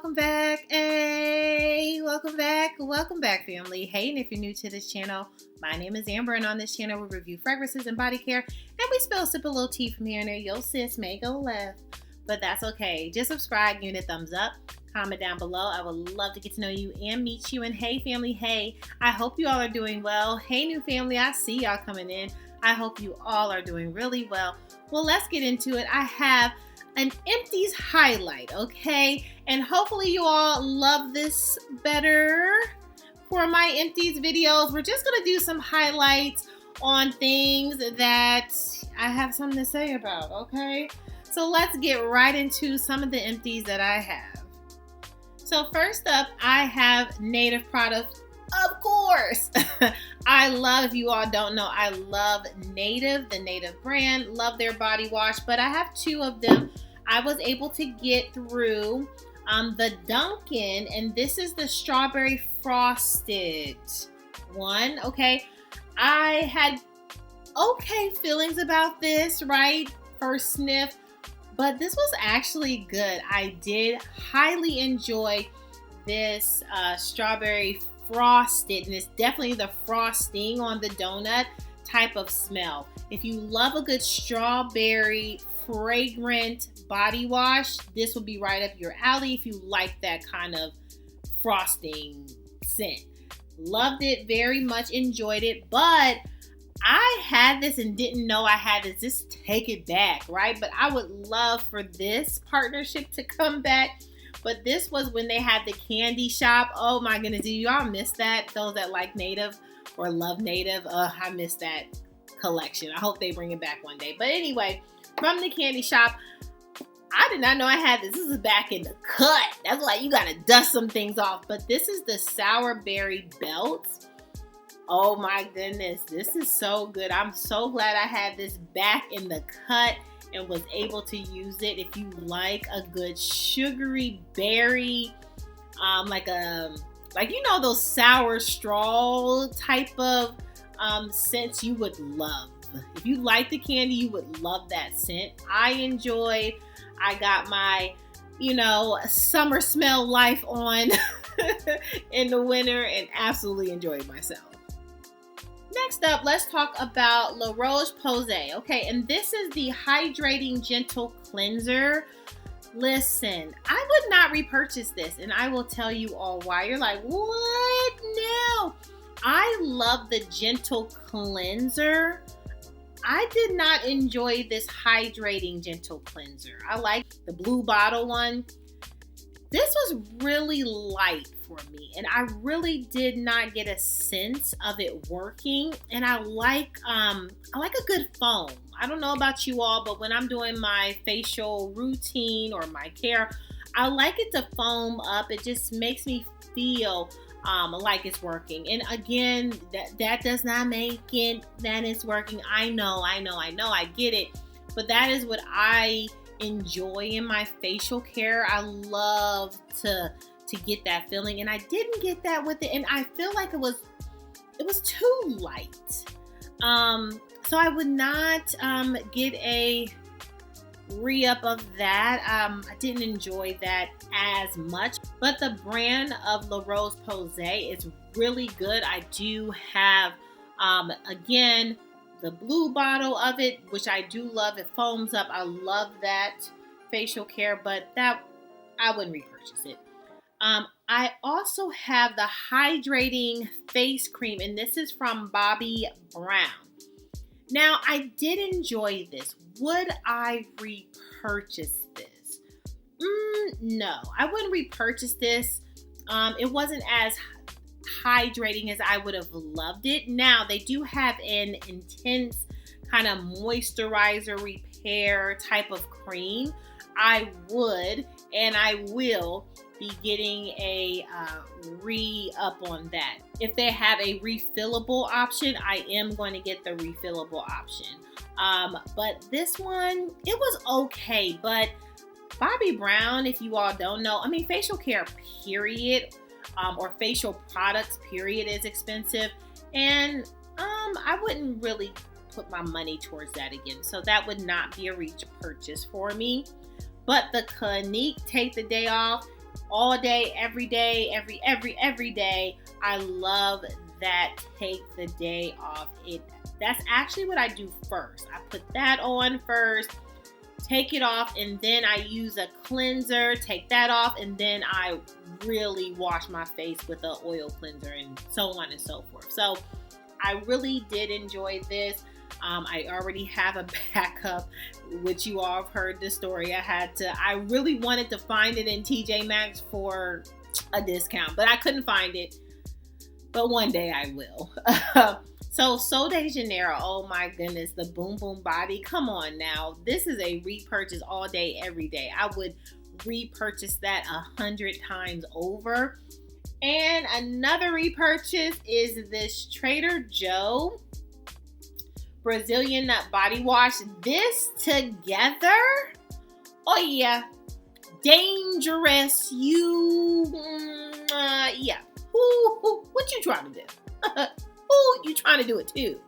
welcome back. Hey, welcome back, family. Hey, and if you're new to this channel, my name is Amber, and on this channel we review fragrances and body care, and we sip a little tea from here and there. Yo, sis may go left, but that's okay. Just subscribe, give it a thumbs up, comment down below. I would love to get to know you and meet you. And hey, family, hey, I hope you all are doing well. Hey, new family, I see y'all coming in. I hope you all are doing really well. Well, let's get into it. I have an Empties highlight, okay? And hopefully you all love this better for my Empties videos. We're just gonna do some highlights on things that I have something to say about, okay? So let's get right into some of the Empties that I have. So first up, I have Native products. Of course. I love, if you all don't know, I love Native, the Native brand. Love their body wash, but I have two of them. I was able to get through the Dunkin', and this is the strawberry frosted one, okay? I had okay feelings about this, right? First sniff, but this was actually good. I did highly enjoy this strawberry frosted, and it's definitely the frosting on the donut type of smell. If you love a good strawberry fragrant body wash, this would be right up your alley if you like that kind of frosting scent. Loved it very much, enjoyed it, but I had this and didn't know I had this. Just take it back, right? But I would love for this partnership to come back. But this was when they had the candy shop. Oh my goodness, do y'all miss that? Those that like Native or love Native, I miss that collection. I hope they bring it back one day. But anyway, from the candy shop, I did not know I had this. This is back in the cut. That's why you gotta dust some things off. But this is the sour berry belt. Oh my goodness, this is so good. I'm so glad I had this back in the cut and was able to use it. If you like a good sugary berry, like you know, those sour straw type of scents, you would love. If you like the candy, you would love that scent. I got my, summer smell life on in the winter and absolutely enjoyed myself. Next up, let's talk about La Roche-Posay. Okay, and this is the Hydrating Gentle Cleanser. Listen, I would not repurchase this, and I will tell you all why. You're like, what? No. I love the Gentle Cleanser. I did not enjoy this Hydrating Gentle Cleanser. I like the blue bottle one. This was really light for me, and I really did not get a sense of it working. And I like a good foam. I don't know about you all, but when I'm doing my facial routine or my care, I like it to foam up. It just makes me feel like it's working. And again, that does not make it that it's working. I know, I get it. But that is what I enjoy in my facial care. I love to get that feeling, and I didn't get that with it, and I feel like it was too light. So I would not get a re-up of that. I didn't enjoy that as much, but the brand of La Roche-Posay is really good. I do have again the blue bottle of it, which I do love. It foams up. I love that facial care, but that I wouldn't repurchase it. I also have the Hydrating Face Cream, and this is from Bobbi Brown. Now, I did enjoy this. Would I repurchase this? No, I wouldn't repurchase this. It wasn't as hydrating as I would have loved it. Now, they do have an intense kind of moisturizer repair type of cream. I would, and I will be getting a re-up on that. If they have a refillable option, I am going to get the refillable option. But this one, it was okay. But Bobbi Brown, if you all don't know, I mean, facial care period, or facial products period is expensive. And I wouldn't really put my money towards that again. So that would not be a reach purchase for me. But the Clinique Take the Day Off, all day, every day, every day. I love that take the day off. That's actually what I do first. I put that on first, take it off, and then I use a cleanser, take that off, and then I really wash my face with an oil cleanser and so on and so forth. So I really did enjoy this. I already have a backup, which you all have heard the story. I really wanted to find it in TJ Maxx for a discount, but I couldn't find it. But one day I will. So Sol de Janeiro, oh my goodness, the Boom Boom Body. Come on now. This is a repurchase all day, every day. I would repurchase that 100 times over. And another repurchase is this Trader Joe Brazilian Nut Body Wash. This together, oh yeah, dangerous. Yeah. What you trying to do? You trying to do it too?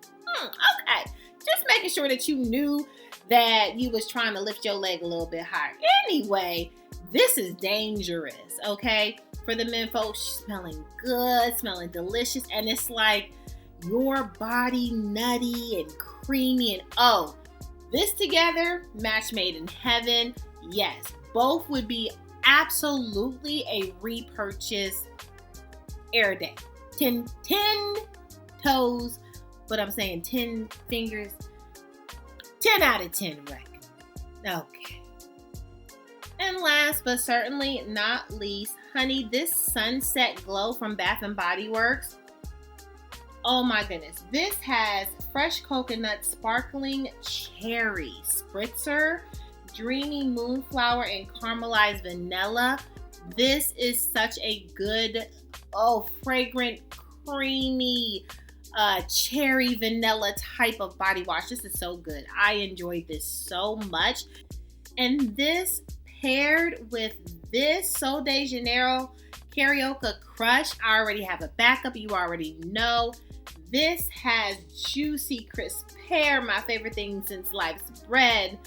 Okay. Just making sure that you knew that you was trying to lift your leg a little bit higher. Anyway, this is dangerous, okay? For the men folks, smelling good, smelling delicious, and it's like your body nutty and creamy, and oh, this together, match made in heaven. Yes, both would be absolutely a repurchase air day. 10 toes, but I'm saying 10 fingers. 10 out of 10 record. Okay. And last but certainly not least, honey, this Sunset Glow from Bath & Body Works. Oh my goodness. This has fresh coconut, sparkling cherry, spritzer, dreamy moonflower, and caramelized vanilla. This is such a good, fragrant, creamy, cherry vanilla type of body wash. This is so good. I enjoyed this so much. And this paired with this Sol de Janeiro Carioca Crush. I already have a backup. You already know. This has juicy crisp pear, my favorite thing since sliced bread,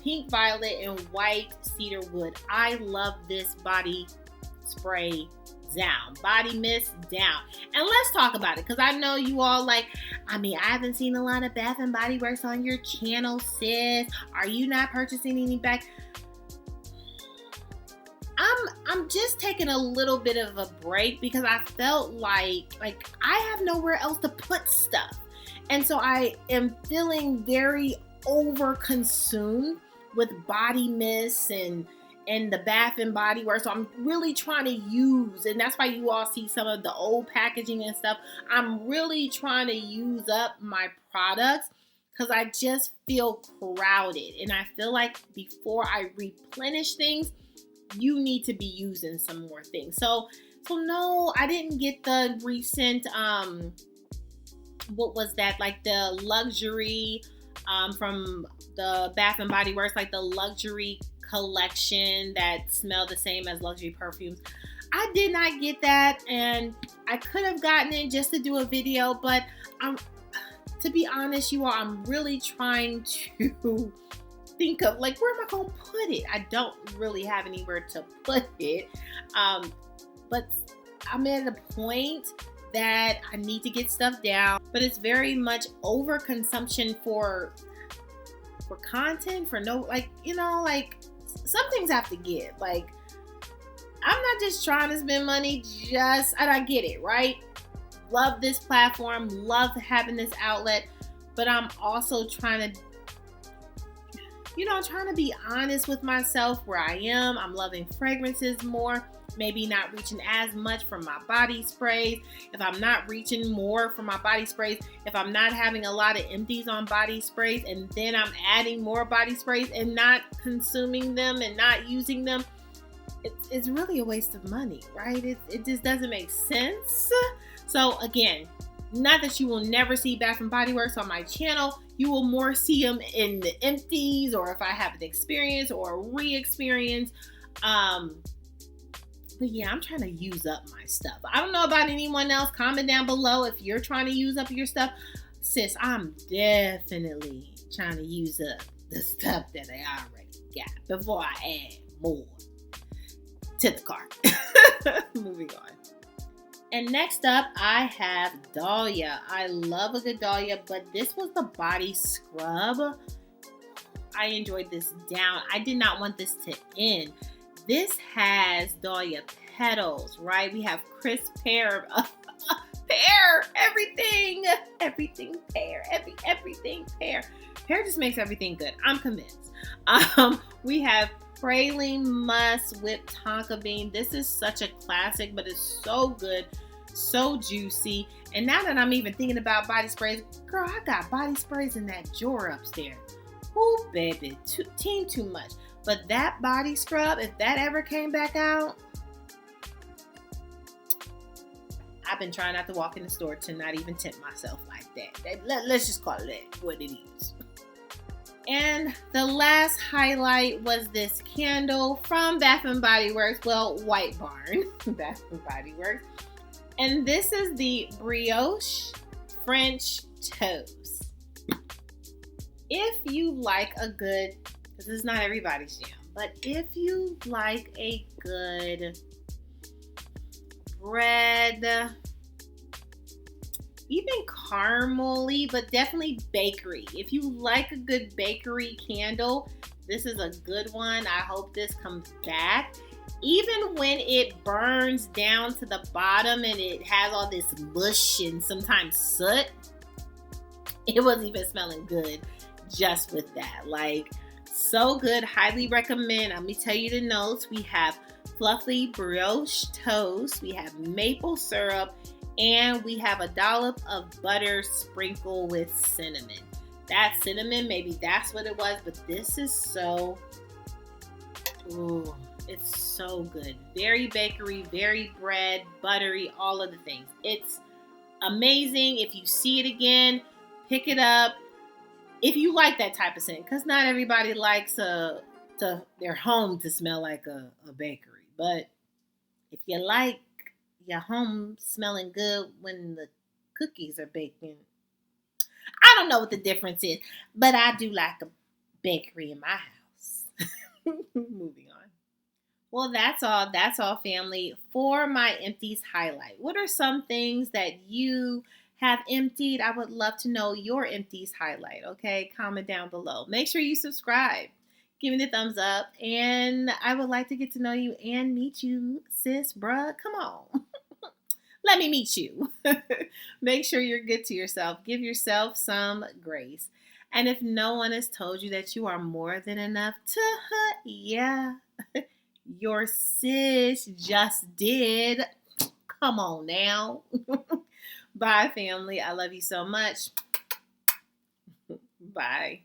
pink violet, and white cedar wood. I love this body spray down, body mist down. And let's talk about it, because I know you all I haven't seen a lot of Bath & Body Works on your channel, sis. Are you not purchasing any back? I'm just taking a little bit of a break because I felt like I have nowhere else to put stuff. And so I am feeling very over-consumed with body mists and the Bath & Body Works. So I'm really trying to use, and that's why you all see some of the old packaging and stuff. I'm really trying to use up my products because I just feel crowded. And I feel like before I replenish things, you need to be using some more things. So no, I didn't get the recent, what was that? Like the luxury from the Bath & Body Works, like the luxury collection that smell the same as luxury perfumes. I did not get that, and I could have gotten it just to do a video, but to be honest, you all, I'm really trying to think of where am I gonna put it? I don't really have anywhere to put it, but I'm at a point that I need to get stuff down, but it's very much overconsumption for content, for some things have to give. I'm not just trying to spend money, and I get it, right? Love this platform, love having this outlet, but I'm also trying to be honest with myself where I am. I'm loving fragrances more, maybe not reaching as much from my body sprays. If I'm not reaching more from my body sprays, if I'm not having a lot of empties on body sprays, and then I'm adding more body sprays and not consuming them and not using them, it's really a waste of money, right? It just doesn't make sense. So again, not that you will never see Bath & Body Works on my channel. You will more see them in the empties, or if I have an experience or a re-experience. But yeah, I'm trying to use up my stuff. I don't know about anyone else. Comment down below if you're trying to use up your stuff. Sis, I'm definitely trying to use up the stuff that I already got before I add more. to the car. Moving on. And next up, I have Dahlia. I love a good Dahlia, but this was the body scrub. I enjoyed this down. I did not want this to end. This has Dahlia petals, right? We have crisp pear, pear, everything pear, everything pear. Pear just makes everything good. I'm convinced. We have praline musk with tonka bean. This is such a classic, but it's so good, so juicy. And now that I'm even thinking about body sprays, girl, I got body sprays in that drawer upstairs. Ooh, baby, too much. But that body scrub, if that ever came back out, I've been trying not to walk in the store to not even tempt myself like that. Let's just call it what it is. And the last highlight was this candle from Bath & Body Works. Well, White Barn, Bath & Body Works. And this is the Brioche French Toast. If you like a good, this is not everybody's jam, but if you like a good bread, even caramely, but definitely bakery. If you like a good bakery candle, this is a good one. I hope this comes back. Even when it burns down to the bottom and it has all this mush and sometimes soot, it wasn't even smelling good just with that. Like, so good. Highly recommend. Let me tell you the notes. We have fluffy brioche toast. We have maple syrup. And we have a dollop of butter sprinkled with cinnamon. That cinnamon, maybe that's what it was, but this is so, ooh, it's so good. Very bakery, very bread, buttery, all of the things. It's amazing. If you see it again, pick it up. If you like that type of scent, because not everybody likes their home to smell like a bakery. But if you like your home smelling good when the cookies are baking, I don't know what the difference is, but I do like a bakery in my house. Moving on. Well, that's all, family, for my empties highlight. What are some things that you have emptied? I would love to know your empties highlight. Okay, comment down below. Make sure you subscribe. Give me the thumbs up. And I would like to get to know you and meet you, sis, bruh. Come on. Let me meet you. Make sure you're good to yourself. Give yourself some grace. And if no one has told you that you are more than enough to, yeah, your sis just did. Come on now. Bye, family. I love you so much. Bye.